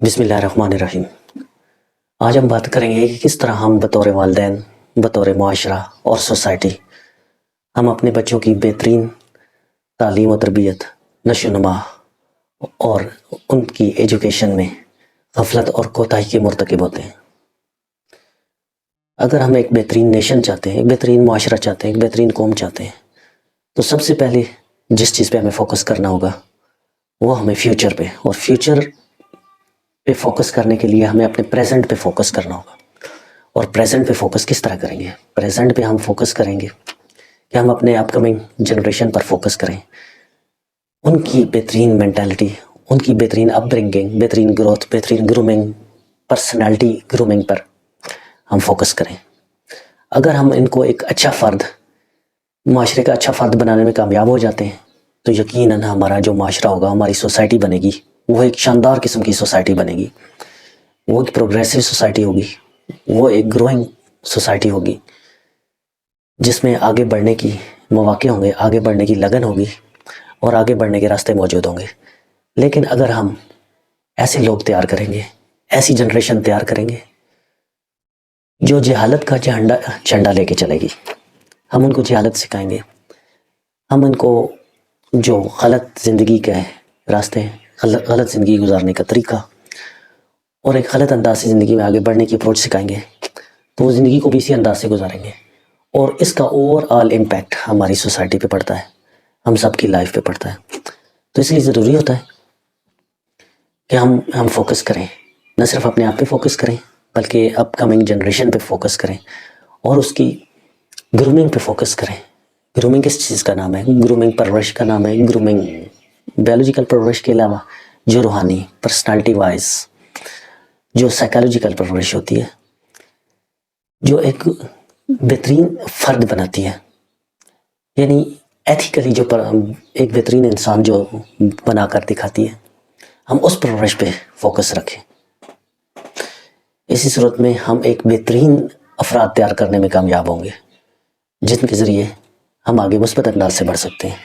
बिस्मिल्लाहिर्रहमानिर्रहीम। आज हम बात करेंगे कि किस तरह हम बतौर वालिदैन, बतौर मुआशरा और सोसाइटी हम अपने बच्चों की बेहतरीन तालीम और तरबियत, नशोनुमा और उनकी एजुकेशन में गफलत और कोताही के मुर्तकिब होते हैं। अगर हम एक बेहतरीन नेशन चाहते हैं, एक बेहतरीन मुआशरा चाहते हैं, एक बेहतरीन कौम चाहते हैं, तो सबसे पहले जिस चीज़ पे हमें फोकस करना होगा वो हमें फ्यूचर पे, और फ्यूचर पे फोकस करने के लिए हमें अपने प्रेजेंट पे फोकस करना होगा। और प्रेजेंट पे फोकस किस तरह करेंगे? प्रेजेंट पे हम फोकस करेंगे कि हम अपने अपकमिंग जनरेशन पर फोकस करें, उनकी बेहतरीन मेंटालिटी, उनकी बेहतरीन अपब्रिंगिंग, बेहतरीन ग्रोथ, बेहतरीन ग्रूमिंग, पर्सनालिटी ग्रूमिंग पर हम फोकस करें। अगर हम इनको एक अच्छा फ़र्द, माशरे का अच्छा फ़र्द बनाने में कामयाब हो जाते हैं तो यकीनन हमारा जो माशरा होगा, हमारी सोसाइटी बनेगी, वो एक शानदार किस्म की सोसाइटी बनेगी, वो एक प्रोग्रेसिव सोसाइटी होगी, वो एक ग्रोइंग सोसाइटी होगी जिसमें आगे बढ़ने की मौके होंगे, आगे बढ़ने की लगन होगी और आगे बढ़ने के रास्ते मौजूद होंगे। लेकिन अगर हम ऐसे लोग तैयार करेंगे, ऐसी जनरेशन तैयार करेंगे जो जहालत का झंडा लेके चलेगी, हम उनको जहालत सिखाएंगे, हम उनको जो गलत ज़िंदगी के रास्ते, गलत ज़िंदगी गुजारने का तरीका और एक गलत अंदाज से ज़िंदगी में आगे बढ़ने की अप्रोच सिखाएंगे, तो वो ज़िंदगी को भी इसी अंदाज से गुजारेंगे और इसका ओवरऑल इम्पैक्ट हमारी सोसाइटी पे पड़ता है, हम सब की लाइफ पे पड़ता है। तो इसलिए ज़रूरी होता है कि हम फोकस करें, न सिर्फ अपने आप पे फोकस करें बल्कि अपकमिंग जनरेशन पे फोकस करें और उसकी ग्रूमिंग पे फोकस करें। ग्रूमिंग किस चीज़ का नाम है? ग्रूमिंग परवरिश का नाम है। ग्रूमिंग बायोलॉजिकल परवरिश के अलावा जो रूहानी, पर्सनालिटी वाइज, जो साइकोलॉजिकल परवरिश होती है, जो एक बेहतरीन फ़र्द बनाती है, यानी एथिकली जो एक बेहतरीन इंसान जो बना कर दिखाती है, हम उस परवरिश पे फोकस रखें। इसी सूरत में हम एक बेहतरीन अफराद तैयार करने में कामयाब होंगे जिनके ज़रिए हम आगे मुस्बत अंदाज से बढ़ सकते हैं।